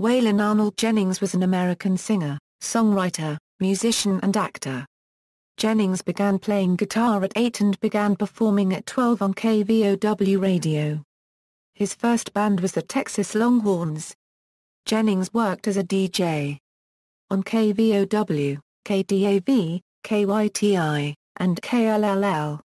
Waylon Arnold Jennings was an American singer, songwriter, musician and actor. Jennings began playing guitar at 8 and began performing at 12 on KVOW radio. His first band was the Texas Longhorns. Jennings worked as a DJ on KVOW, KDAV, KYTI, and KLLL.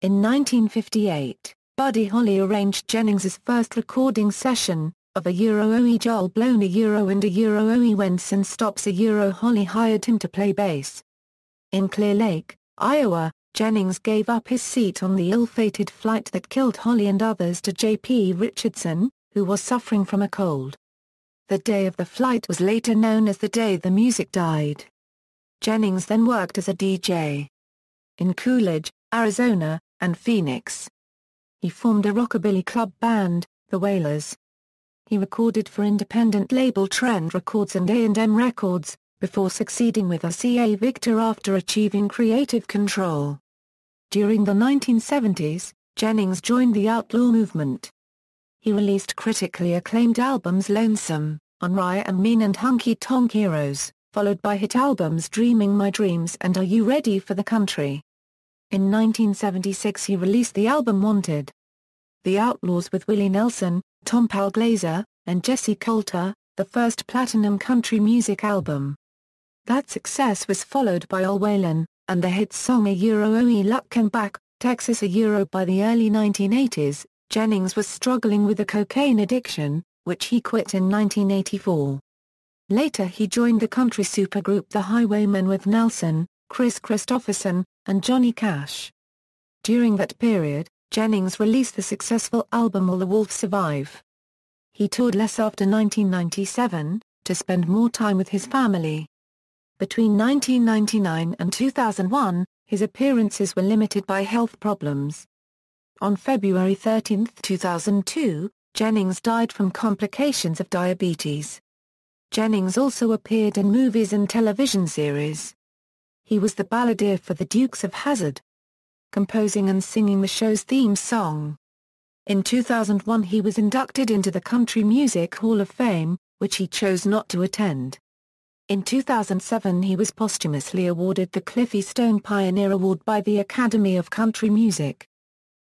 In 1958, Buddy Holly arranged Jennings's first recording session, of a ʻweɪlən Jole Blon and a ʻweɪlən when Sun stops Holly hired him to play bass. In Clear Lake, Iowa, Jennings gave up his seat on the ill-fated flight that killed Holly and others to J.P. Richardson, who was suffering from a cold. The day of the flight was later known as the day the music died. Jennings then worked as a DJ in Coolidge, Arizona, and Phoenix. He formed a rockabilly club band, the Waylors. He recorded for independent label Trend Records and A&M Records, before succeeding with RCA Victor after achieving creative control. During the 1970s, Jennings joined the outlaw movement. He released critically acclaimed albums Lonesome, On Rye and Mean and Honky Tonk Heroes, followed by hit albums Dreaming My Dreams and Are You Ready for the Country? In 1976 he released the album Wanted. The Outlaws with Willie Nelson, Tom Palglazer, and Jesse Coulter, the first platinum country music album. That success was followed by ʻweɪlən, and the hit song ʻweɪlən Back, Texas. By the early 1980s, Jennings was struggling with a cocaine addiction, which he quit in 1984. Later he joined the country supergroup The Highwaymen with Nelson, Chris Christopherson, and Johnny Cash. During that period, Jennings released the successful album All the Wolves Survive. He toured less after 1997, to spend more time with his family. Between 1999 and 2001, his appearances were limited by health problems. On February 13, 2002, Jennings died from complications of diabetes. Jennings also appeared in movies and television series. He was the balladeer for the Dukes of Hazzard, composing and singing the show's theme song. In 2001 he was inducted into the Country Music Hall of Fame, which he chose not to attend. In 2007 he was posthumously awarded the Cliffy Stone Pioneer Award by the Academy of Country Music.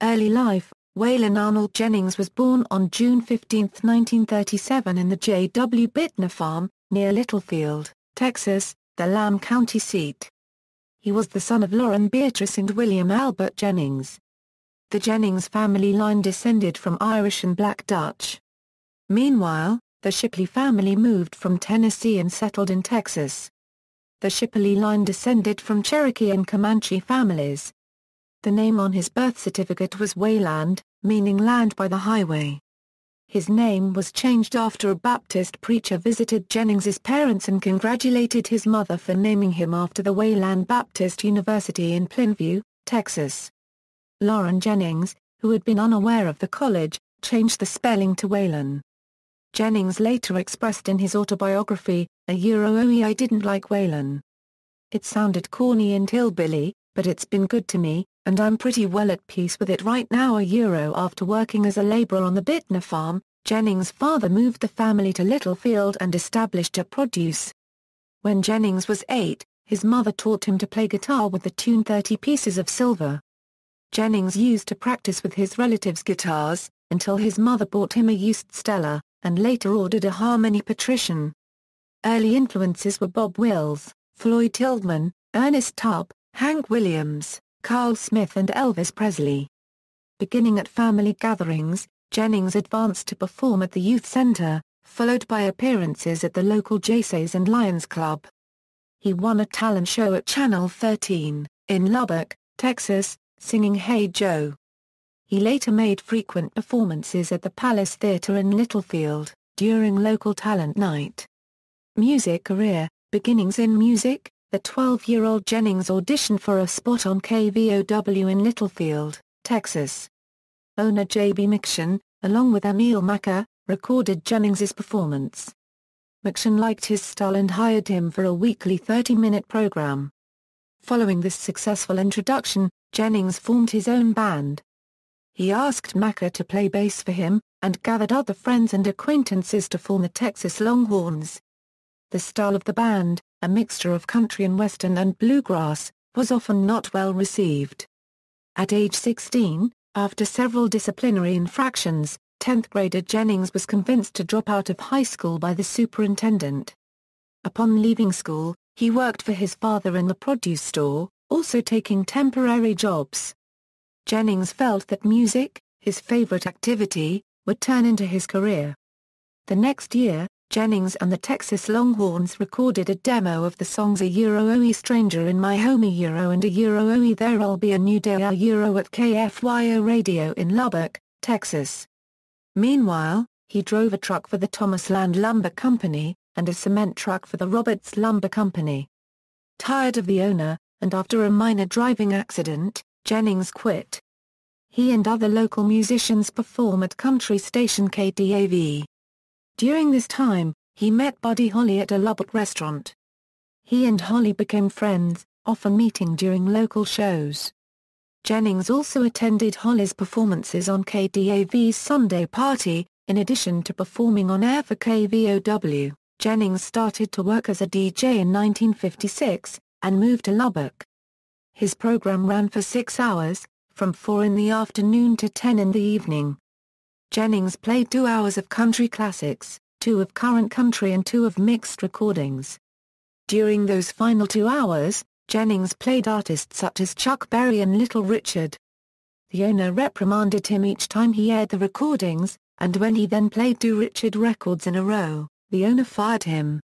Early life: Waylon Arnold Jennings was born on June 15, 1937 in the J.W. Bittner Farm, near Littlefield, Texas, the Lamb County seat. He was the son of Lauren Beatrice and William Albert Jennings. The Jennings family line descended from Irish and Black Dutch. Meanwhile, the Shipley family moved from Tennessee and settled in Texas. The Shipley line descended from Cherokee and Comanche families. The name on his birth certificate was Wayland, meaning land by the highway. His name was changed after a Baptist preacher visited Jennings's parents and congratulated his mother for naming him after the Wayland Baptist University in Plainview, Texas. Lauren Jennings, who had been unaware of the college, changed the spelling to Waylon. Jennings later expressed in his autobiography, I didn't like Waylon. It sounded corny and hillbilly, but it's been good to me, and I'm pretty well at peace with it right now. After working as a laborer on the Bittner farm, Jennings' father moved the family to Littlefield and established a produce. When Jennings was 8, his mother taught him to play guitar with the tune 30 Pieces of Silver. Jennings used to practice with his relatives' guitars, until his mother bought him a used Stella, and later ordered a Harmony Patrician. Early influences were Bob Wills, Floyd Tillman, Ernest Tubb, Hank Williams, Carl Smith and Elvis Presley. Beginning at family gatherings, Jennings advanced to perform at the Youth Center, followed by appearances at the local Jaycees and Lions Club. He won a talent show at Channel 13, in Lubbock, Texas, singing Hey Joe. He later made frequent performances at the Palace Theater in Littlefield, during local talent night. Music career: beginnings in music. The 12-year-old Jennings auditioned for a spot on KVOW in Littlefield, Texas. Owner J.B. McShane, along with Emil Macker, recorded Jennings's performance. McShane liked his style and hired him for a weekly 30-minute program. Following this successful introduction, Jennings formed his own band. He asked Macca to play bass for him, and gathered other friends and acquaintances to form the Texas Longhorns. The style of the band, a mixture of country and western and bluegrass, was often not well received. At age 16, after several disciplinary infractions, 10th grader Jennings was convinced to drop out of high school by the superintendent. Upon leaving school, he worked for his father in the produce store, also taking temporary jobs. Jennings felt that music, his favorite activity, would turn into his career. The next year, Jennings and the Texas Longhorns recorded a demo of the songs ʻweɪlən Stranger in My Home ʻweɪlən and ʻweɪlən There'll Be a New Day ʻweɪlən at KFYO Radio in Lubbock, Texas. Meanwhile, he drove a truck for the Thomas Land Lumber Company, and a cement truck for the Roberts Lumber Company. Tired of the owner, and after a minor driving accident, Jennings quit. He and other local musicians perform at country station KDAV. During this time, he met Buddy Holly at a Lubbock restaurant. He and Holly became friends, often meeting during local shows. Jennings also attended Holly's performances on KDAV's Sunday Party. In addition to performing on air for KVOW, Jennings started to work as a DJ in 1956, and moved to Lubbock. His program ran for 6 hours, from 4 in the afternoon to 10 in the evening. Jennings played 2 hours of country classics, 2 of current country and 2 of mixed recordings. During those final 2 hours, Jennings played artists such as Chuck Berry and Little Richard. The owner reprimanded him each time he aired the recordings, and when he then played 2 Richard records in a row, the owner fired him.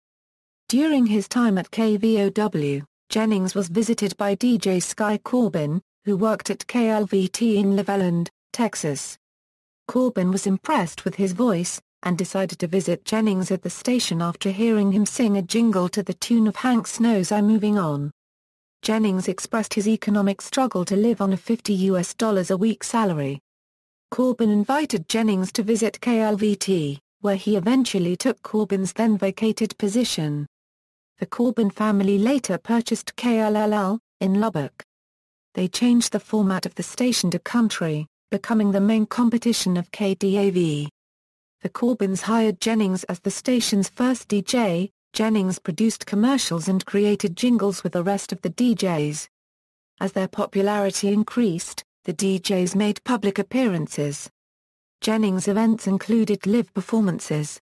During his time at KVOW, Jennings was visited by DJ Sky Corbin, who worked at KLVT in Loveland, Texas. Corbin was impressed with his voice, and decided to visit Jennings at the station after hearing him sing a jingle to the tune of Hank Snow's I'm Moving On. Jennings expressed his economic struggle to live on a $50 a week salary. Corbin invited Jennings to visit KLVT, where he eventually took Corbin's then vacated position. The Corbin family later purchased KLLL, in Lubbock. They changed the format of the station to country, becoming the main competition of KDAV. The Corbins hired Jennings as the station's first DJ. Jennings produced commercials and created jingles with the rest of the DJs. As their popularity increased, the DJs made public appearances. Jennings' events included live performances.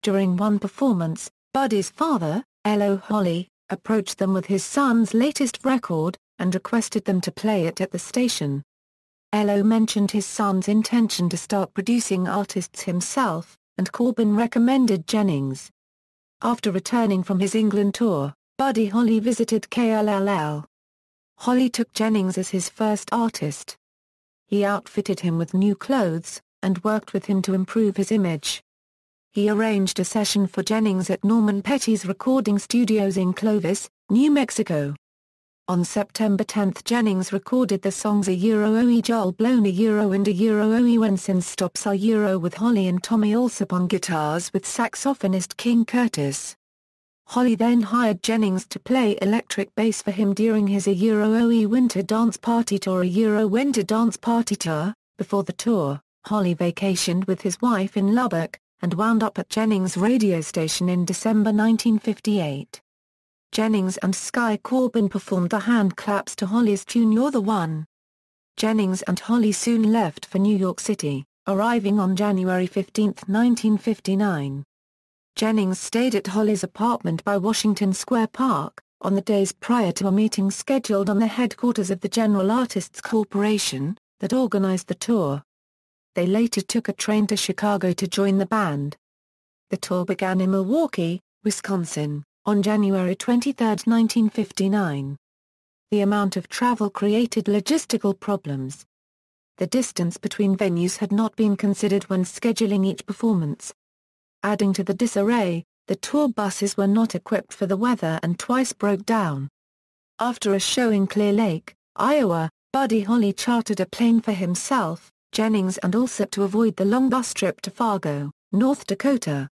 During one performance, Buddy's father, L.O. Holly, approached them with his son's latest record, and requested them to play it at the station. L.O. mentioned his son's intention to start producing artists himself, and Corbin recommended Jennings. After returning from his England tour, Buddy Holly visited KLLL. Holly took Jennings as his first artist. He outfitted him with new clothes, and worked with him to improve his image. He arranged a session for Jennings at Norman Petty's recording studios in Clovis, New Mexico. On September 10, Jennings recorded the songs ʻweɪlən Jole Blon ʻweɪlən and ʻweɪlən When Sin Stops ʻweɪlən with Holly and Tommy Allsop on guitars with saxophonist King Curtis. Holly then hired Jennings to play electric bass for him during his ʻweɪlən Winter Dance Party Tour ʻweɪlən Winter Dance Party Tour. Before the tour, Holly vacationed with his wife in Lubbock, and wound up at Jennings' radio station in December 1958. Jennings and Sky Corbin performed the hand claps to Holly's tune You're the One. Jennings and Holly soon left for New York City, arriving on January 15, 1959. Jennings stayed at Holly's apartment by Washington Square Park, on the days prior to a meeting scheduled on the headquarters of the General Artists Corporation, that organized the tour. They later took a train to Chicago to join the band. The tour began in Milwaukee, Wisconsin, on January 23, 1959. The amount of travel created logistical problems. The distance between venues had not been considered when scheduling each performance. Adding to the disarray, the tour buses were not equipped for the weather and twice broke down. After a show in Clear Lake, Iowa, Buddy Holly chartered a plane for himself, Jennings and Allsop to avoid the long bus trip to Fargo, North Dakota.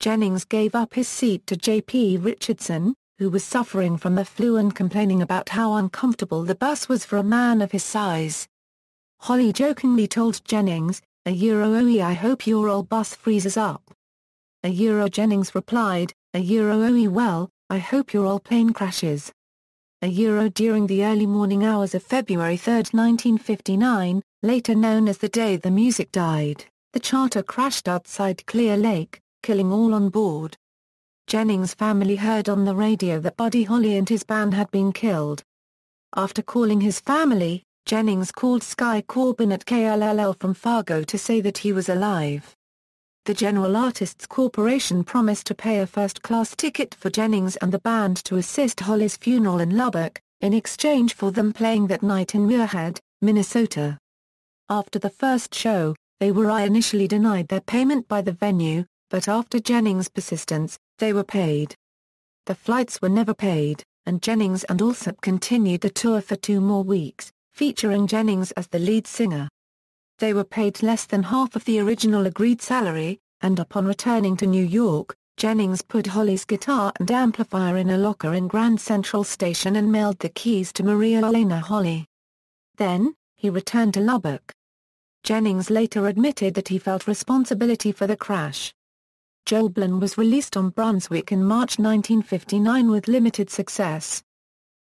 Jennings gave up his seat to J.P. Richardson, who was suffering from the flu and complaining about how uncomfortable the bus was for a man of his size. Holly jokingly told Jennings, "Oi, I hope your old bus freezes up." Jennings replied, "Oi, well, I hope your old plane crashes." During the early morning hours of February 3, 1959, later known as the day the music died, the charter crashed outside Clear Lake, killing all on board. Jennings' family heard on the radio that Buddy Holly and his band had been killed. After calling his family, Jennings called Sky Corbin at KLLL from Fargo to say that he was alive. The General Artists Corporation promised to pay a first-class ticket for Jennings and the band to assist Holly's funeral in Lubbock, in exchange for them playing that night in Muirhead, Minnesota. After the first show, they were initially denied their payment by the venue, but after Jennings' persistence, they were paid. The flights were never paid, and Jennings and Alsop continued the tour for 2 more weeks, featuring Jennings as the lead singer. They were paid less than half of the original agreed salary, and upon returning to New York, Jennings put Holly's guitar and amplifier in a locker in Grand Central Station and mailed the keys to Maria Elena Holly. Then, he returned to Lubbock. Jennings later admitted that he felt responsibility for the crash. Jole Blon was released on Brunswick in March 1959 with limited success.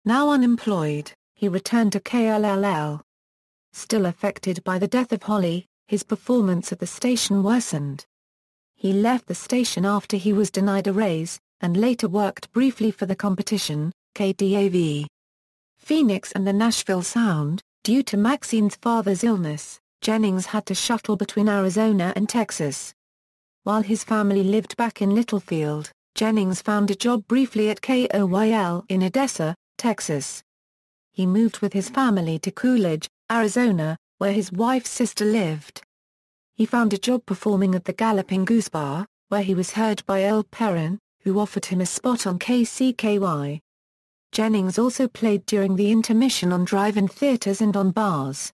Now unemployed, he returned to KLLL. Still affected by the death of Holly, his performance at the station worsened. He left the station after he was denied a raise, and later worked briefly for the competition, KDAV. Phoenix and the Nashville Sound. Due to Maxine's father's illness, Jennings had to shuttle between Arizona and Texas. While his family lived back in Littlefield, Jennings found a job briefly at KOYL in Odessa, Texas. He moved with his family to Coolidge, Arizona, where his wife's sister lived. He found a job performing at the Galloping Goose Bar, where he was heard by Earl Perrin, who offered him a spot on KCKY. Jennings also played during the intermission on drive-in theaters and on bars.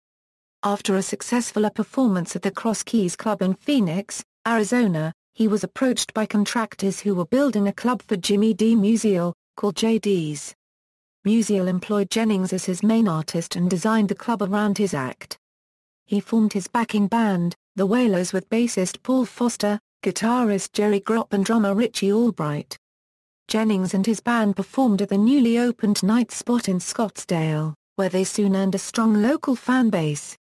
After a successful performance at the Cross Keys Club in Phoenix, Arizona, he was approached by contractors who were building a club for Jimmy D. Musial, called JD's. Musial employed Jennings as his main artist and designed the club around his act. He formed his backing band, the Waylors, with bassist Paul Foster, guitarist Jerry Gropp and drummer Richie Albright. Jennings and his band performed at the newly opened Night Spot in Scottsdale, where they soon earned a strong local fan base.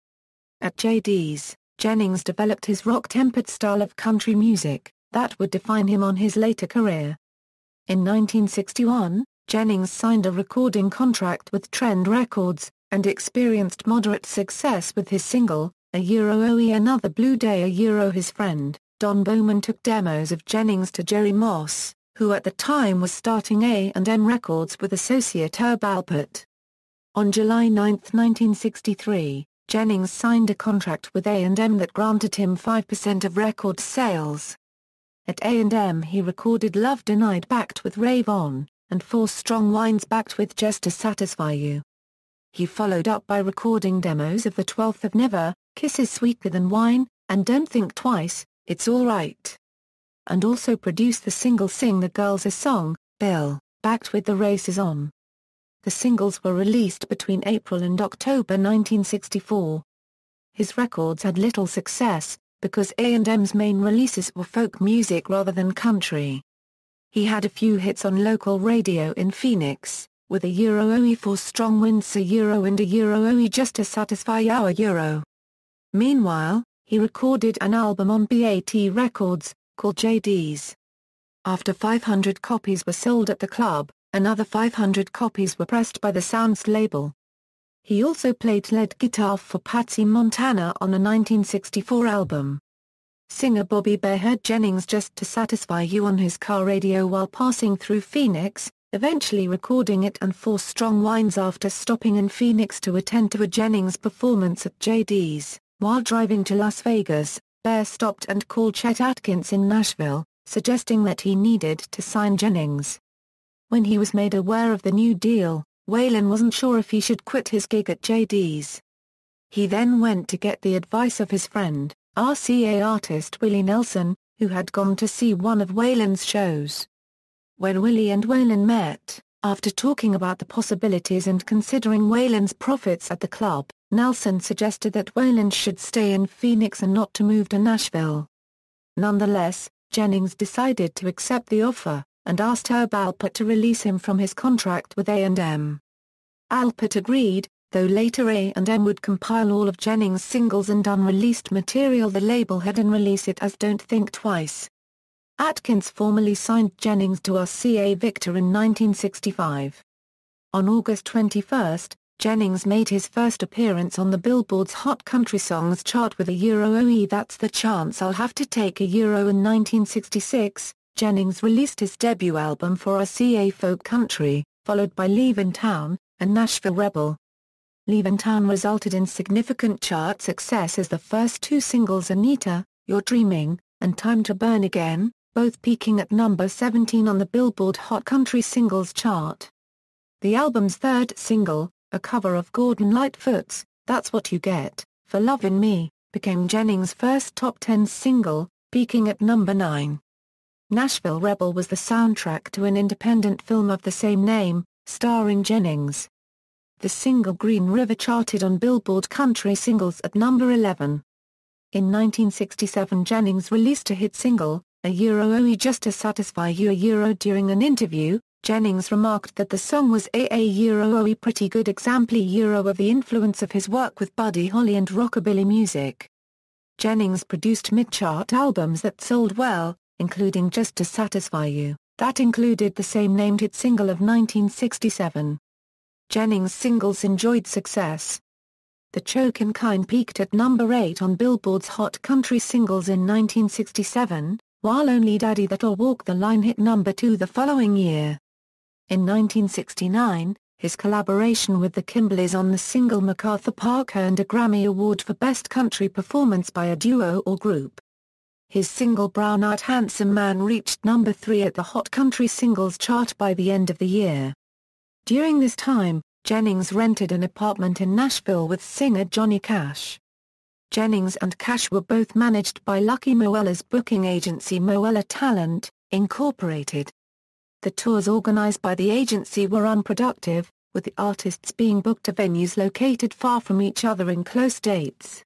At JD's, Jennings developed his rock-tempered style of country music, that would define him on his later career. In 1961, Jennings signed a recording contract with Trend Records, and experienced moderate success with his single, ʻEI Another Blue Day. His friend, Don Bowman, took demos of Jennings to Jerry Moss, who at the time was starting A&M Records with associate Herb Alpert. On July 9, 1963, Jennings signed a contract with A&M that granted him 5% of record sales. At A&M he recorded Love Denied backed with Rave On, and 4 Strong Winds backed with Just to Satisfy You. He followed up by recording demos of The 12th of Never, Kisses Sweeter Than Wine, and Don't Think Twice, It's Alright. And also produced the single Sing the Girls a Song, Bill, backed with The Race Is On. The singles were released between April and October 1964. His records had little success, because A&M's main releases were folk music rather than country. He had a few hits on local radio in Phoenix, with ʻOi 4 Strong Winds and ʻOi Just to Satisfy Our Euro. Meanwhile, he recorded an album on BAT Records, called JD's. After 500 copies were sold at the club, another 500 copies were pressed by the Sounds label. He also played lead guitar for Patsy Montana on a 1964 album. Singer Bobby Bare heard Jennings Just to Satisfy You on his car radio while passing through Phoenix, eventually recording it and 4 Strong Winds after stopping in Phoenix to attend to a Jennings performance at JD's. While driving to Las Vegas, Bare stopped and called Chet Atkins in Nashville, suggesting that he needed to sign Jennings. When he was made aware of the new deal, Waylon wasn't sure if he should quit his gig at JD's. He then went to get the advice of his friend, RCA artist Willie Nelson, who had gone to see one of Waylon's shows. When Willie and Waylon met, After talking about the possibilities and considering Waylon's profits at the club, Nelson suggested that Waylon should stay in Phoenix and not to move to Nashville. Nonetheless, Jennings decided to accept the offer, and asked Herb Alpert to release him from his contract with A&M. Alpert agreed, though later A&M would compile all of Jennings' singles and unreleased material the label had and release it as Don't Think Twice. Atkins formally signed Jennings to RCA Victor in 1965. On August 21, Jennings made his first appearance on the Billboard's Hot Country Songs chart with a ʻweɪlən That's the Chance I'll Have to Take a Euro. In 1966, Jennings released his debut album for RCA Folk Country, followed by Leavin' Town, and Nashville Rebel. Leavin' Town resulted in significant chart success as the first two singles Anita, You're Dreaming, and Time to Burn Again, both peaking at number 17 on the Billboard Hot Country Singles chart. The album's third single, a cover of Gordon Lightfoot's That's What You Get for Lovin' Me, became Jennings' first top 10 single, peaking at number 9. Nashville Rebel was the soundtrack to an independent film of the same name, starring Jennings. The single Green River charted on Billboard Country Singles at number 11. In 1967 Jennings released a hit single, a ʻweɪlən Just to Satisfy You. During an interview, Jennings remarked that the song was a ʻweɪlən pretty good example of the influence of his work with Buddy Holly and rockabilly music. Jennings produced mid-chart albums that sold well, including Just to Satisfy You, that included the same-named hit single of 1967. Jennings' singles enjoyed success. The Chokin' Kind peaked at number 8 on Billboard's Hot Country Singles in 1967, while Only Daddy That'll Walk the Line hit number 2 the following year. In 1969, his collaboration with the Kimberlys on the single MacArthur Park earned a Grammy Award for Best Country Performance by a Duo or Group. His single Brown-Eyed Handsome Man reached number 3 at the Hot Country Singles chart by the end of the year. During this time, Jennings rented an apartment in Nashville with singer Johnny Cash. Jennings and Cash were both managed by Lucky Moeller's booking agency Moeller Talent, Incorporated. The tours organized by the agency were unproductive, with the artists being booked to venues located far from each other in close dates.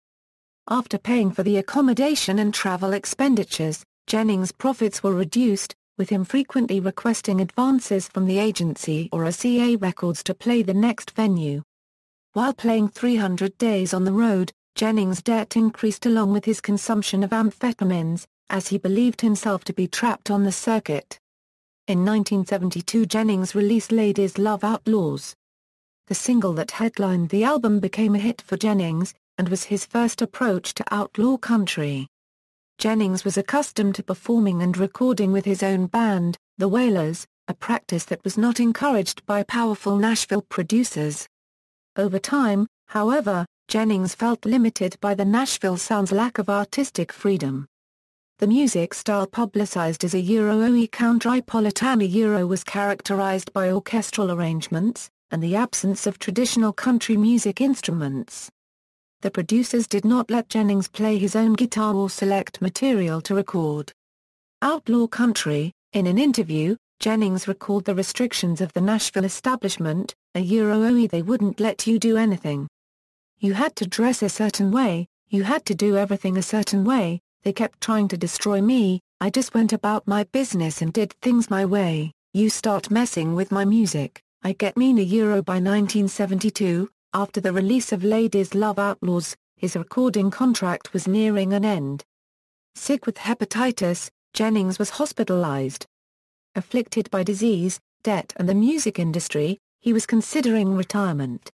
After paying for the accommodation and travel expenditures, Jennings' profits were reduced, with him frequently requesting advances from the agency or RCA Records to play the next venue. While playing 300 days on the road, Jennings' debt increased along with his consumption of amphetamines, as he believed himself to be trapped on the circuit. In 1972 Jennings released Ladies Love Outlaws. The single that headlined the album became a hit for Jennings, and was his first approach to outlaw country. Jennings was accustomed to performing and recording with his own band, the Waylors, a practice that was not encouraged by powerful Nashville producers. Over time, however, Jennings felt limited by the Nashville sound's lack of artistic freedom. The music style publicized as a ʻweɪlən countrypolitan was characterized by orchestral arrangements, and the absence of traditional country music instruments. The producers did not let Jennings play his own guitar or select material to record. Outlaw Country. In an interview, Jennings recalled the restrictions of the Nashville establishment, a ʻweɪlən they wouldn't let you do anything. You had to dress a certain way, you had to do everything a certain way, they kept trying to destroy me, I just went about my business and did things my way, you start messing with my music, I get mean by 1972, after the release of Ladies Love Outlaws, his recording contract was nearing an end. Sick with hepatitis, Jennings was hospitalized. Afflicted by disease, debt and the music industry, he was considering retirement.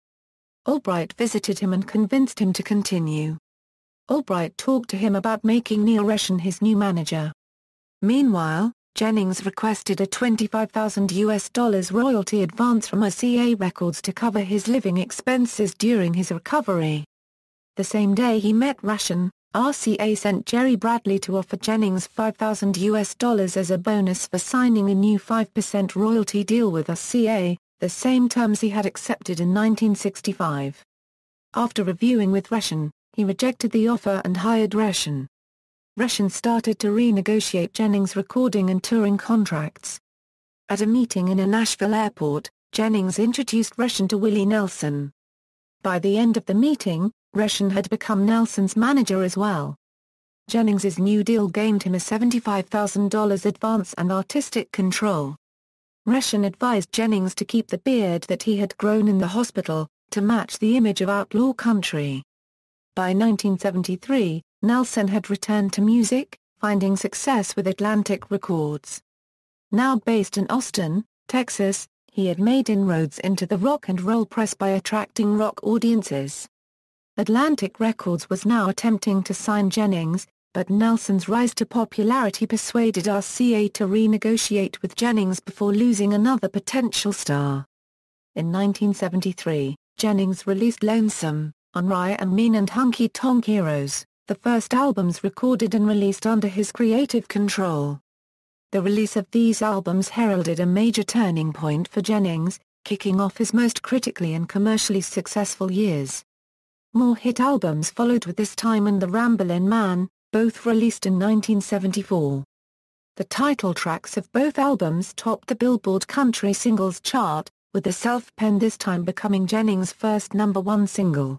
Albright visited him and convinced him to continue. Albright talked to him about making Neil Reschen his new manager. Meanwhile, Jennings requested a $25,000 royalty advance from RCA Records to cover his living expenses during his recovery. The same day he met Reschen, RCA sent Jerry Bradley to offer Jennings $5,000 as a bonus for signing a new 5% royalty deal with RCA, the same terms he had accepted in 1965. After reviewing with Reschen, he rejected the offer and hired Reschen. Reschen started to renegotiate Jennings' recording and touring contracts. At a meeting in a Nashville airport, Jennings introduced Richardson to Willie Nelson. By the end of the meeting, Richardson had become Nelson's manager as well. Jennings's new deal gained him a $75,000 advance and artistic control. Richardson advised Jennings to keep the beard that he had grown in the hospital, to match the image of outlaw country. By 1973, Nelson had returned to music, finding success with Atlantic Records. Now based in Austin, Texas, he had made inroads into the rock and roll press by attracting rock audiences. Atlantic Records was now attempting to sign Jennings, but Nelson's rise to popularity persuaded RCA to renegotiate with Jennings before losing another potential star. In 1973, Jennings released Lonesome, On Rye and Mean and Honky Tonk Heroes, the first albums recorded and released under his creative control. The release of these albums heralded a major turning point for Jennings, kicking off his most critically and commercially successful years. More hit albums followed with This Time and The Ramblin' Man, both released in 1974. The title tracks of both albums topped the Billboard Country Singles chart, with the self-penned This Time becoming Jennings' first #1 single.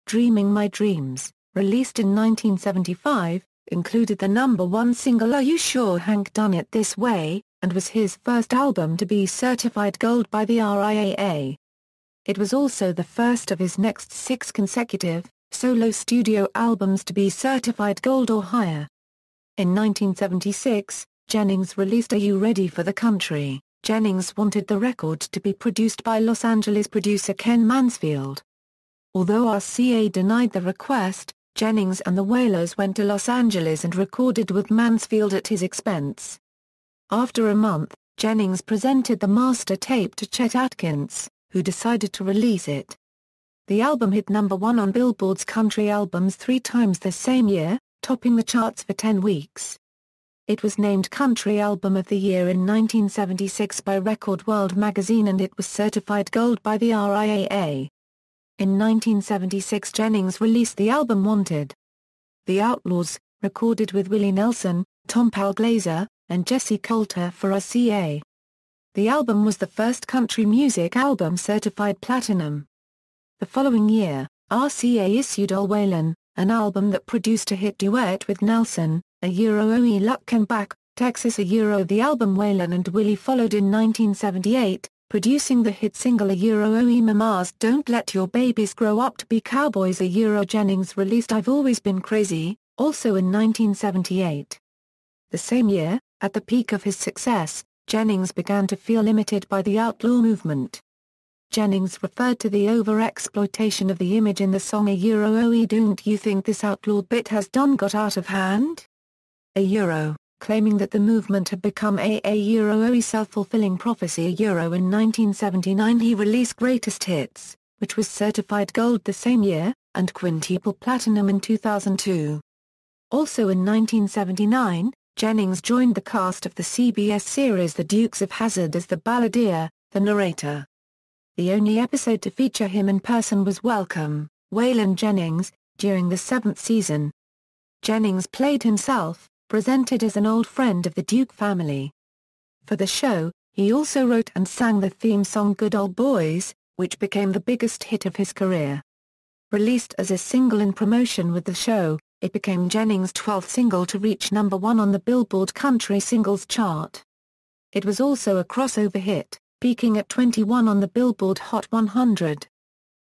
Dreaming My Dreams, released in 1975, included the #1 single Are You Sure Hank Done It This Way, and was his first album to be certified gold by the RIAA. It was also the first of his next 6 consecutive, solo studio albums to be certified gold or higher. In 1976, Jennings released Are You Ready for the Country? Jennings wanted the record to be produced by Los Angeles producer Ken Mansfield. Although RCA denied the request, Jennings and the Waylors went to Los Angeles and recorded with Mansfield at his expense. After a month, Jennings presented the master tape to Chet Atkins, who decided to release it. The album hit #1 on Billboard's country albums 3 times the same year, topping the charts for 10 weeks. It was named Country Album of the Year in 1976 by Record World magazine and it was certified gold by the RIAA. In 1976 Jennings released the album Wanted. The Outlaws, recorded with Willie Nelson, Tom Palglazer, and Jesse Coulter for RCA. The album was the first country music album certified platinum. The following year, RCA issued ʻweɪlən, an album that produced a hit duet with Nelson, ʻweɪlən Back, Texas The album ʻweɪlən and Willie followed in 1978, producing the hit single ʻweɪlən Mamas Don't Let Your Babies Grow Up to Be Cowboys Jennings released I've Always Been Crazy, also in 1978. The same year, at the peak of his success, Jennings began to feel limited by the outlaw movement. Jennings referred to the over-exploitation of the image in the song Don't You Think This Outlaw Bit Has Done Got Out of Hand? Claiming that the movement had become a self-fulfilling prophecy. In 1979 he released Greatest Hits, which was certified gold the same year, and quintuple platinum in 2002. Also in 1979, Jennings joined the cast of the CBS series The Dukes of Hazzard as the balladeer, the narrator. The only episode to feature him in person was Welcome, Waylon Jennings, during the 7th season. Jennings played himself, presented as an old friend of the Duke family. For the show, he also wrote and sang the theme song Good Old Boys, which became the biggest hit of his career. Released as a single in promotion with the show, it became Jennings' 12th single to reach #1 on the Billboard Country Singles chart. It was also a crossover hit, peaking at 21 on the Billboard Hot 100.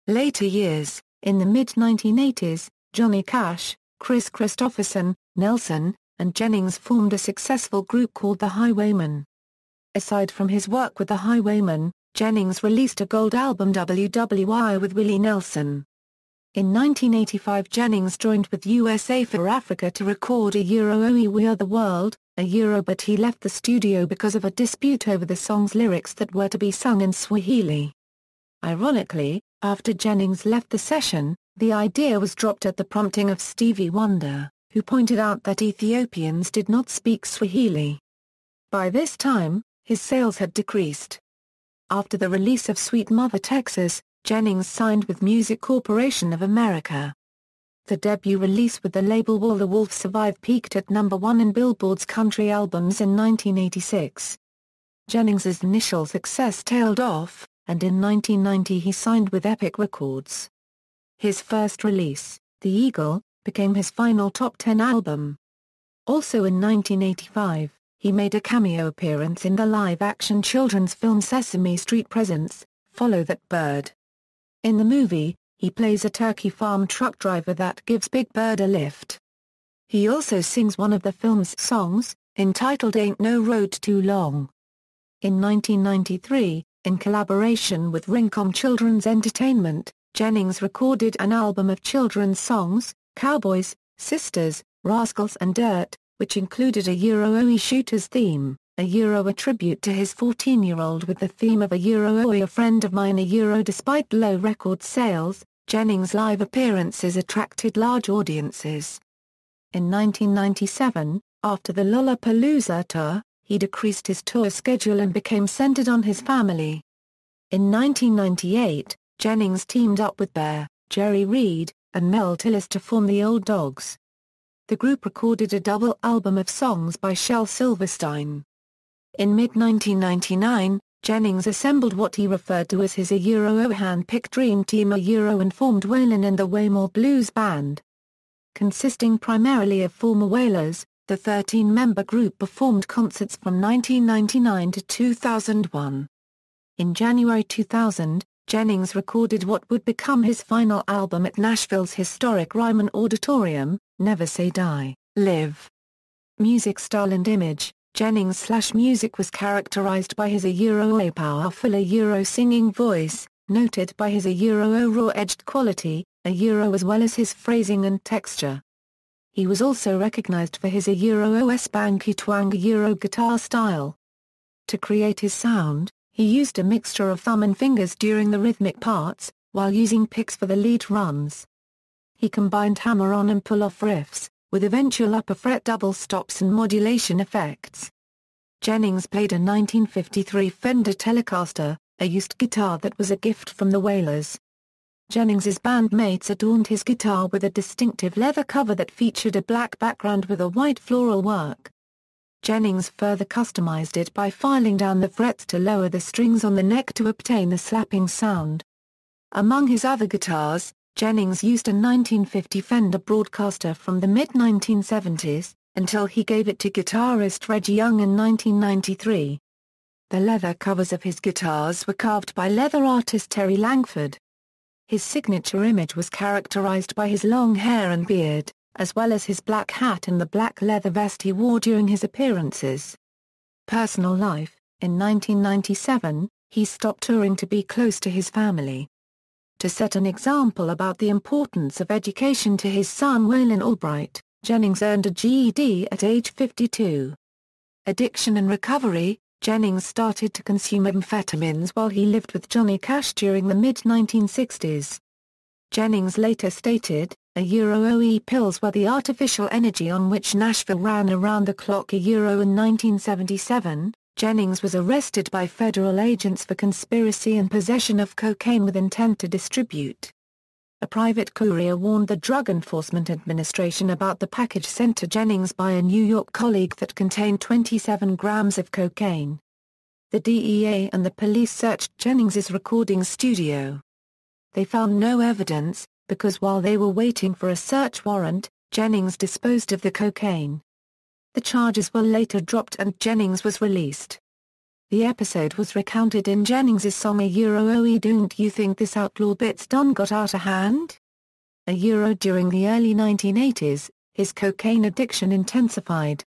Later years, in the mid-1980s, Johnny Cash, Chris Christopherson, Nelson, and Jennings formed a successful group called the Highwaymen. Aside from his work with the Highwaymen, Jennings released a gold album WWI with Willie Nelson. In 1985 Jennings joined with USA for Africa to record We Are the World, but he left the studio because of a dispute over the song's lyrics that were to be sung in Swahili. Ironically, after Jennings left the session, the idea was dropped at the prompting of Stevie Wonder, who pointed out that Ethiopians did not speak Swahili. By this time, his sales had decreased. After the release of Sweet Mother Texas, Jennings signed with Music Corporation of America. The debut release with the label Will the Wolf Survive peaked at #1 in Billboard's country albums in 1986. Jennings's initial success tailed off, and in 1990 he signed with Epic Records. His first release, The Eagle, became his final top 10 album. Also in 1985, he made a cameo appearance in the live-action children's film Sesame Street Presents, Follow That Bird. In the movie, he plays a turkey farm truck driver that gives Big Bird a lift. He also sings one of the film's songs, entitled Ain't No Road Too Long. In 1993, in collaboration with Rincon Children's Entertainment, Jennings recorded an album of children's songs, Cowboys, Sisters, Rascals and Dirt, which included a Euro Shooters theme, a tribute to his 14-year-old with the theme of a friend of mine Despite low record sales, Jennings' live appearances attracted large audiences. In 1997, after the Lollapalooza tour, he decreased his tour schedule and became centered on his family. In 1998, Jennings teamed up with Bear, Jerry Reed, and Mel Tillis to form the Old Dogs. The group recorded a double album of songs by Shel Silverstein. In mid-1999, Jennings assembled what he referred to as his hand-picked dream team and formed Waylon and the Waymore Blues Band. Consisting primarily of former Waylors, the 13-member group performed concerts from 1999 to 2001. In January 2000, Jennings recorded what would become his final album at Nashville's historic Ryman Auditorium, Never Say Die, Live. Music style and image. Jennings' music was characterized by his powerful singing voice, noted by his raw-edged quality, as well as his phrasing and texture. He was also recognized for his spanky twang guitar style. To create his sound, he used a mixture of thumb and fingers during the rhythmic parts, while using picks for the lead runs. He combined hammer-on and pull-off riffs, with eventual upper fret double stops and modulation effects. Jennings played a 1953 Fender Telecaster, a used guitar that was a gift from the Waylors. Jennings's bandmates adorned his guitar with a distinctive leather cover that featured a black background with a white floral work. Jennings further customized it by filing down the frets to lower the strings on the neck to obtain the slapping sound. Among his other guitars, Jennings used a 1950 Fender Broadcaster from the mid-1970s, until he gave it to guitarist Reggie Young in 1993. The leather covers of his guitars were carved by leather artist Terry Langford. His signature image was characterized by his long hair and beard, as well as his black hat and the black leather vest he wore during his appearances. Personal life. In 1997, he stopped touring to be close to his family. To set an example about the importance of education to his son Waylon Albright, Jennings earned a GED at age 52. Addiction and recovery. Jennings started to consume amphetamines while he lived with Johnny Cash during the mid-1960s. Jennings later stated, pills were the artificial energy on which Nashville ran around the clock. In 1977, Jennings was arrested by federal agents for conspiracy and possession of cocaine with intent to distribute. A private courier warned the Drug Enforcement Administration about the package sent to Jennings by a New York colleague that contained 27 grams of cocaine. The DEA and the police searched Jennings's recording studio. They found no evidence, because while they were waiting for a search warrant, Jennings disposed of the cocaine. The charges were later dropped and Jennings was released. The episode was recounted in Jennings's song Don't You Think This Outlaw Bit's Done Got Outta Hand? During the early 1980s, his cocaine addiction intensified.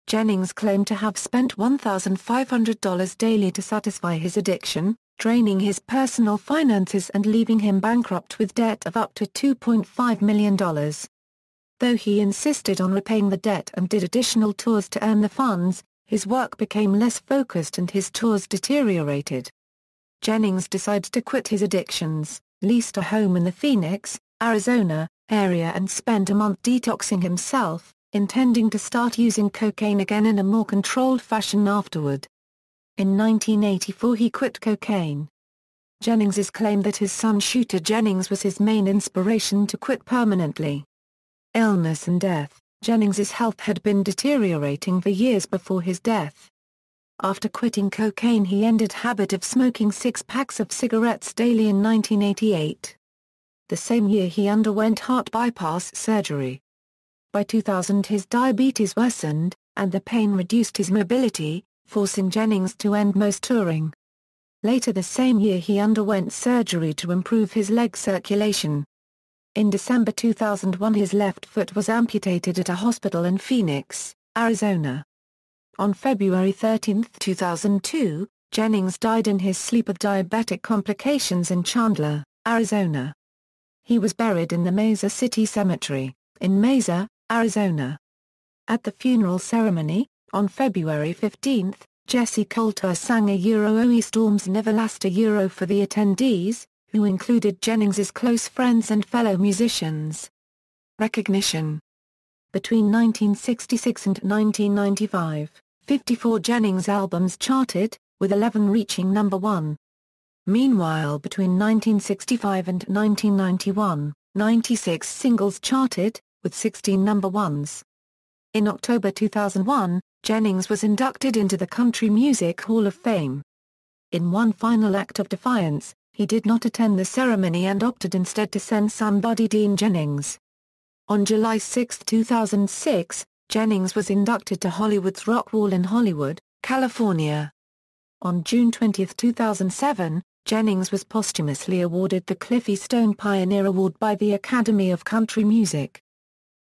Jennings claimed to have spent $1,500 daily to satisfy his addiction, draining his personal finances and leaving him bankrupt with debt of up to $2.5 million. Though he insisted on repaying the debt and did additional tours to earn the funds, his work became less focused and his tours deteriorated. Jennings decided to quit his addictions, leased a home in the Phoenix, Arizona, area and spent a month detoxing himself, intending to start using cocaine again in a more controlled fashion afterward. In 1984 he quit cocaine. Jennings claimed that his son Shooter Jennings was his main inspiration to quit permanently. Illness and death. Jennings's health had been deteriorating for years before his death. After quitting cocaine, he ended habit of smoking 6 packs of cigarettes daily in 1988. The same year he underwent heart bypass surgery. By 2000 his diabetes worsened, and the pain reduced his mobility, forcing Jennings to end most touring. Later the same year he underwent surgery to improve his leg circulation. In December 2001 his left foot was amputated at a hospital in Phoenix, Arizona. On February 13, 2002, Jennings died in his sleep of diabetic complications in Chandler, Arizona. He was buried in the Mesa City Cemetery, in Mesa, Arizona. At the funeral ceremony, on February 15, Jesse Coulter sang "O Storms Never Last" for the attendees, who included Jennings's close friends and fellow musicians. Recognition. Between 1966 and 1995, 54 Jennings albums charted, with 11 reaching number 1. Meanwhile, between 1965 and 1991, 96 singles charted, with 16 number 1s. In October 2001, Jennings was inducted into the Country Music Hall of Fame. In one final act of defiance, he did not attend the ceremony and opted instead to send son Buddy Dean Jennings. On July 6, 2006, Jennings was inducted to Hollywood's Rock Wall in Hollywood, California. On June 20, 2007, Jennings was posthumously awarded the Cliffy Stone Pioneer Award by the Academy of Country Music.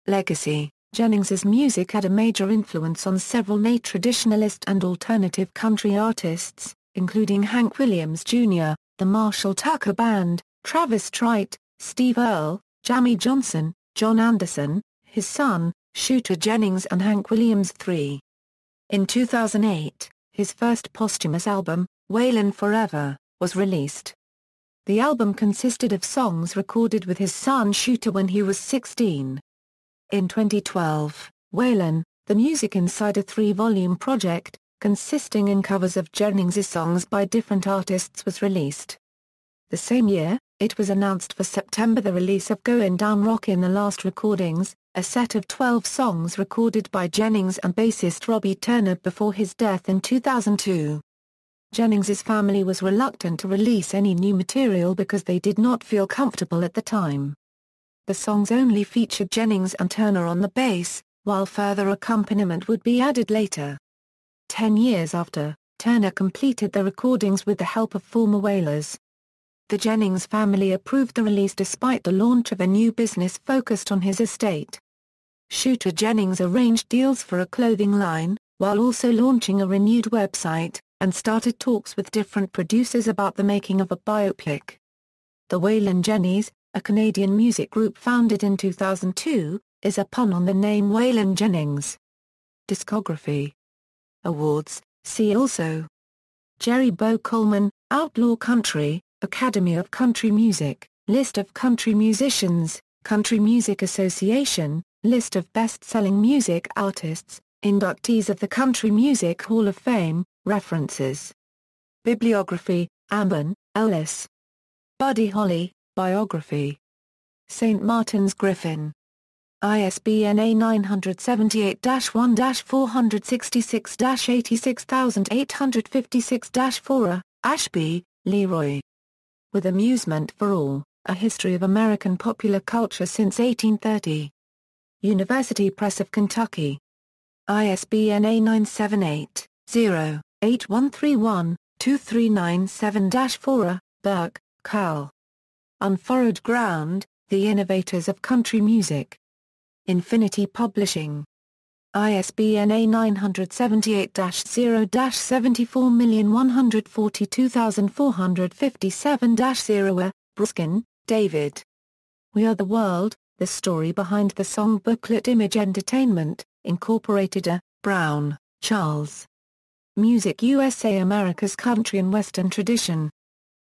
Legacy. Jennings's music had a major influence on several traditionalist and alternative country artists, including Hank Williams Jr., the Marshall Tucker Band, Travis Tritt, Steve Earle, Jamie Johnson, John Anderson, his son, Shooter Jennings, and Hank Williams III. In 2008, his first posthumous album, "Waylon Forever," was released. The album consisted of songs recorded with his son Shooter when he was 16. In 2012, Waylon, the Music Inside a 3-volume project, consisting in covers of Jennings's songs by different artists, was released. The same year, it was announced for September the release of "Goin' Down Rock in the Last Recordings," a set of 12 songs recorded by Jennings and bassist Robbie Turner before his death in 2002. Jennings's family was reluctant to release any new material because they did not feel comfortable at the time. The songs only featured Jennings and Turner on the bass, while further accompaniment would be added later. 10 years after, Turner completed the recordings with the help of former Waylors. The Jennings family approved the release despite the launch of a new business focused on his estate. Shooter Jennings arranged deals for a clothing line, while also launching a renewed website, and started talks with different producers about the making of a biopic. The Waylon Jennings, a Canadian music group founded in 2002, is a pun on the name Waylon Jennings. Discography. Awards, see also. Jerry Bo Coleman, Outlaw Country, Academy of Country Music, List of country musicians, Country Music Association, List of best-selling music artists, inductees of the Country Music Hall of Fame, references. Bibliography, Ambon, Ellis. Buddy Holly, Biography. St. Martin's Griffin. ISBN A978-1-466-86856-4, Ashby, Leroy. With Amusement for All, A History of American Popular Culture Since 1830. University Press of Kentucky. ISBN A978-0-8131-2397-4, Burke, Carl. Unfurrowed Ground, The Innovators of Country Music. Infinity Publishing. ISBN A978-0-74142457-0, Bruskin, David. We Are the World, The Story Behind the Song Booklet. Image Entertainment, Incorporated. Brown, Charles. Music USA, America's Country and Western Tradition.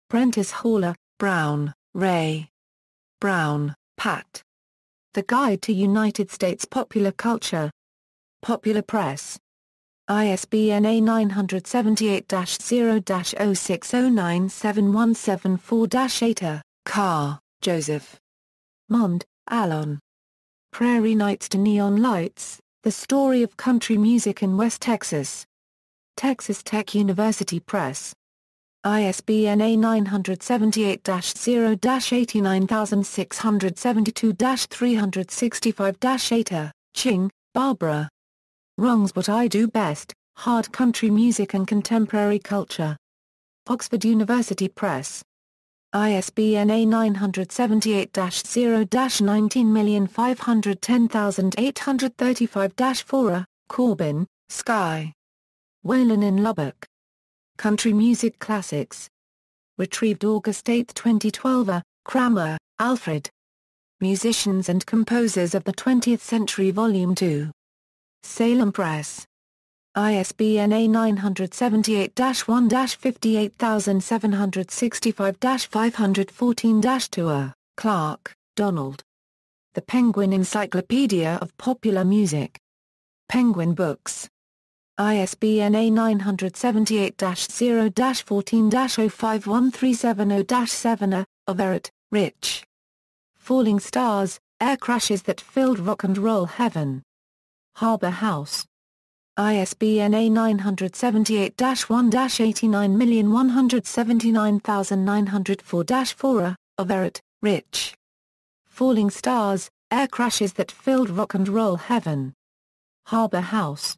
Prentice Haller, Brown, Ray. Brown, Pat. The Guide to United States Popular Culture. Popular Press. ISBN A978-0-06097174-8. Carr, Joseph. Mond, Alon. Prairie Nights to Neon Lights, The Story of Country Music in West Texas. Texas Tech University Press. ISBN A978-0-89672-365-8. Ching, Barbara. Wrong's What I Do Best, Hard Country Music and Contemporary Culture. Oxford University Press. ISBN A978-0-19510835-4. Corbin, Sky. Waylon in Lubbock. Country Music Classics. Retrieved August 8, 2012. Kramer, Alfred. Musicians and Composers of the 20th Century Volume 2. Salem Press. ISBN A978-58765-514-2. Clark, Donald. The Penguin Encyclopedia of Popular Music. Penguin Books. ISBN A978-0-14-051370-7. Everett, Rich. Falling Stars, Air Crashes That Filled Rock and Roll Heaven. Harbor House. ISBN A978-1-8917904-4. Everett, Rich. Falling Stars, Air Crashes That Filled Rock and Roll Heaven. Harbor House.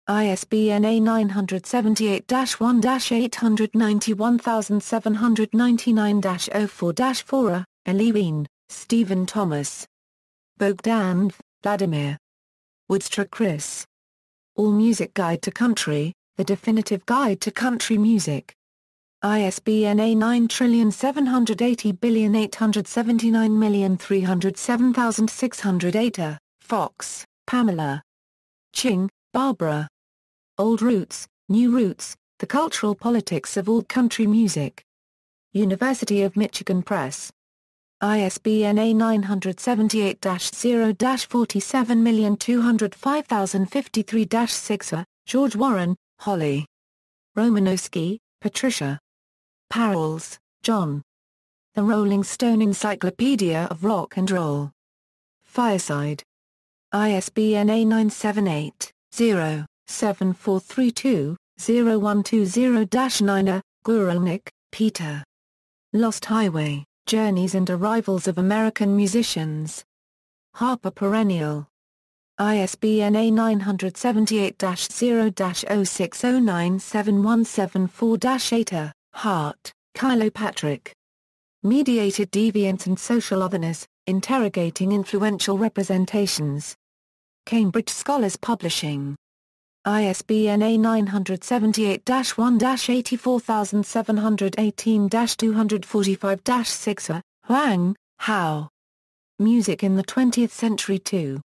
ISBN A978-1-891799-04-4. ʻweɪlən, Stephen Thomas. Bogdanov, Vladimir. Woodstra Chris. All Music Guide to Country, The Definitive Guide to Country Music. ISBN A9780879307608. Fox, Pamela. Ching, Barbara. Old Roots, New Roots, The Cultural Politics of All Country Music. University of Michigan Press. ISBN A978-0-47205,053-6. George Warren, Holly. Romanowski, Patricia. Parrells, John. The Rolling Stone Encyclopedia of Rock and Roll. Fireside. ISBN A978-0-7432-0120-9. Guralnick, Peter. Lost Highway, Journeys and Arrivals of American Musicians. Harper Perennial. ISBN A978-0-06097174-8. Hart, Kilpatrick. Mediated Deviance and Social Otherness, Interrogating Influential Representations. Cambridge Scholars Publishing. ISBN A978-1-84718-245-6. Huang, Hao. Music in the 20th Century 2.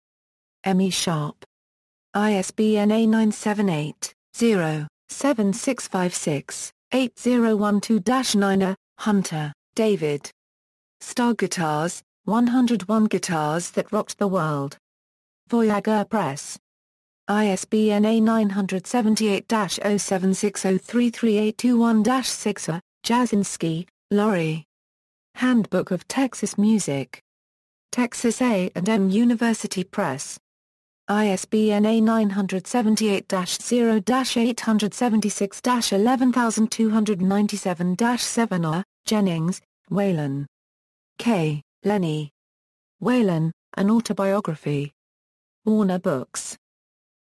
M. E. Sharp. ISBN A978-0-7656-8012-9. Hunter, David. Star Guitars, 101 Guitars That Rocked the World. Voyager Press. ISBN A978-0760338821-6. Jasinski, Laurie. Handbook of Texas Music. Texas A&M University Press. ISBN A978-0-876-11297-7. Jennings, Waylon. K. Lenny. Waylon, An Autobiography. Warner Books.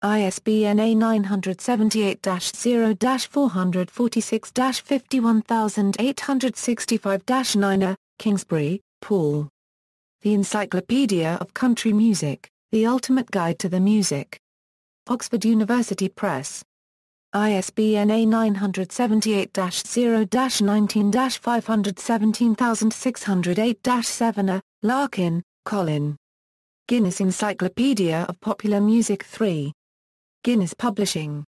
ISBN A978-0-446-51865-9. Kingsbury, Paul. The Encyclopedia of Country Music, The Ultimate Guide to the Music. Oxford University Press. ISBN A978-0-19-517608-7. Larkin, Colin. Guinness Encyclopedia of Popular Music 3. Guinness Publishing.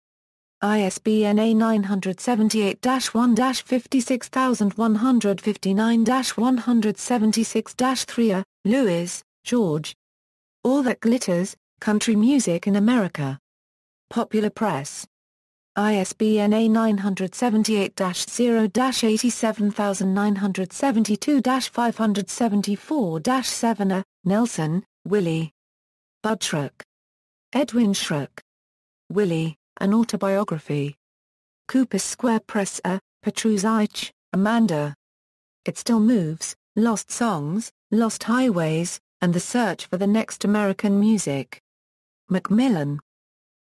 ISBN A978-1-56159-176-3. Lewis, George. All That Glitters, Country Music in America. Popular Press. ISBN A978-0-87972-574-7. Nelson, Willie. Bud Schrock. Edwin Schrock. Willie, An Autobiography. Cooper Square Press. Petruszich, Amanda. It Still Moves, Lost Songs, Lost Highways, and the Search for the Next American Music. Macmillan.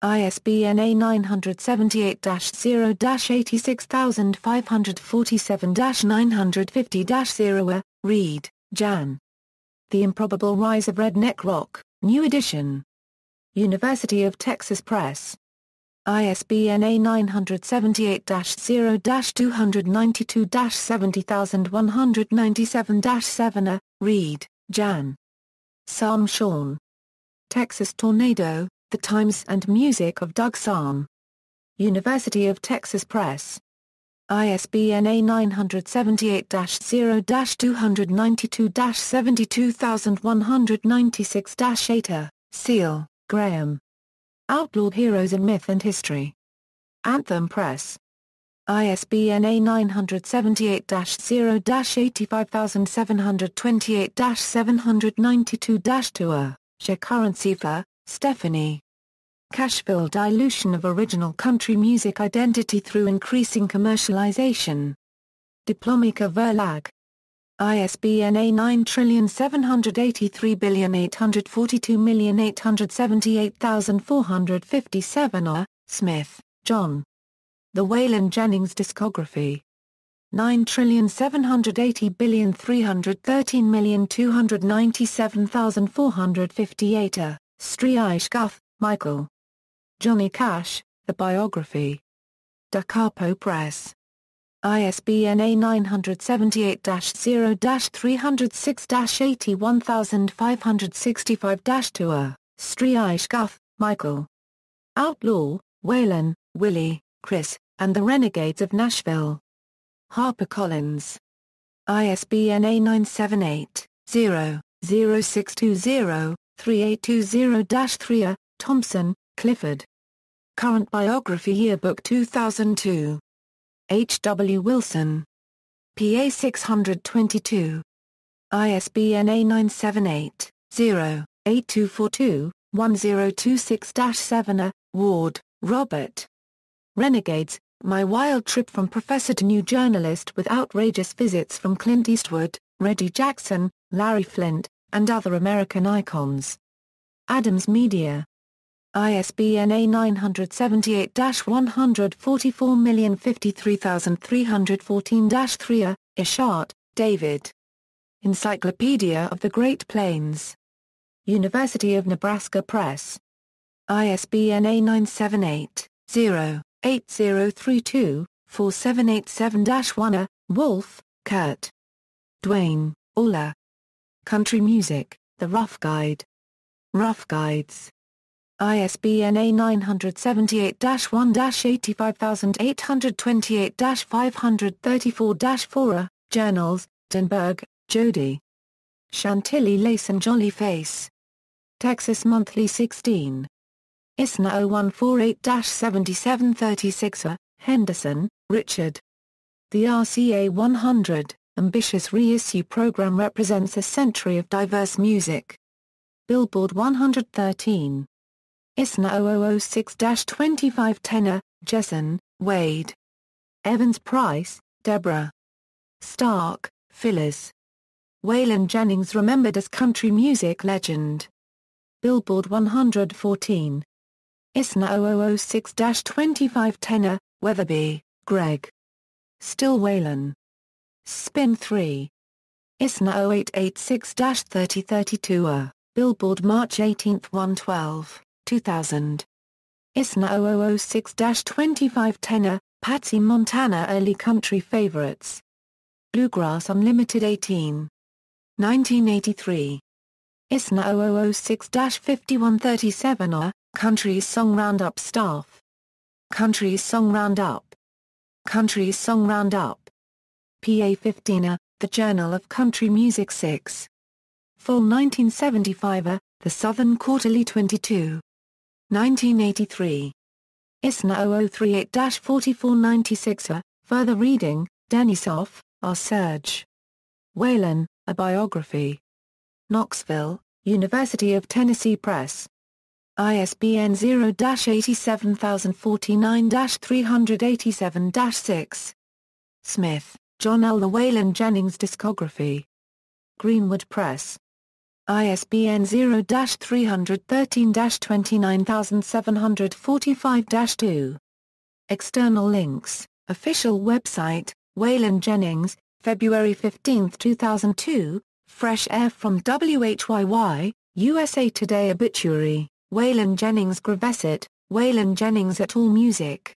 ISBN A978-0-86547-950-0. Reed, Jan. The Improbable Rise of Redneck Rock, New Edition. University of Texas Press. ISBN A978-0-292-70197-7. Reed, Jan. Psalm Sean. Texas Tornado, The Times and Music of Doug Psalm. University of Texas Press. ISBN A978-0-292-72196-8. Seal, Graham. Outlaw Heroes in Myth and History. Anthem Press. ISBN A978-0-85728-792-2. Shekaran-Sifa, Stephanie. Cashville Dilution of Original Country Music Identity Through Increasing Commercialization. Diplomica Verlag. ISBN A9783842,878,457. Smith, John. The Waylon Jennings Discography. 9,780,313,297,458. Stryjguth, Michael. Johnny Cash, The Biography. Da Capo Press. ISBN A978-0-306-81565-2. Stryjguth, Michael. Outlaw, Waylon, Willie, Chris, and the Renegades of Nashville. HarperCollins. ISBN A978-0-0620-3820-3. Thompson, Clifford. Current Biography Yearbook 2002. H. W. Wilson. PA 622. ISBN A978-0-8242-1026-7. Ward, Robert. Renegades, My Wild Trip from Professor to New Journalist with Outrageous Visits from Clint Eastwood, Reggie Jackson, Larry Flynt, and Other American Icons. Adams Media. ISBN A978-144053314-3. Ishart, David. Encyclopedia of the Great Plains. University of Nebraska Press. ISBN A978-0-8032-4787-1. Wolf, Kurt. Duane, Ulla. Country Music, The Rough Guide. Rough Guides. ISBN A978-828-534-4. Journals, Denberg, Jody. Chantilly Lace and Jolly Face. Texas Monthly 16. ISNA 0148-7736. Henderson, Richard. The RCA 100, Ambitious Reissue Program represents a century of diverse music. Billboard 113. ISNA 0006-2510. Jessen, Wade. Evans Price, Deborah. Stark, Phyllis. Waylon Jennings remembered as country music legend. Billboard 114. ISNA 0006-2510. Weatherby, Greg. Still Waylon. Spin 3. ISNA 0886-3032. Billboard March 18, 112, 2000. ISNA 0006-2510. Patsy Montana Early Country Favorites. Bluegrass Unlimited 18. 1983. ISNA 0006-5137. Country Song Roundup Staff. Country Song Roundup. Country Song Roundup. PA 15. The Journal of Country Music 6. Fall 1975. The Southern Quarterly 22. 1983. ISNA 0038-4496. Further reading, Denisov, R. Serge. Waylon, A Biography. Knoxville, University of Tennessee Press. ISBN 0-87049-387-6. Smith, John L. The Waylon Jennings Discography. Greenwood Press. ISBN 0-313-29745-2. External links, official website, Waylon Jennings, February 15, 2002, Fresh Air from WHYY, USA Today obituary, Waylon Jennings Graveset, Waylon Jennings at AllMusic.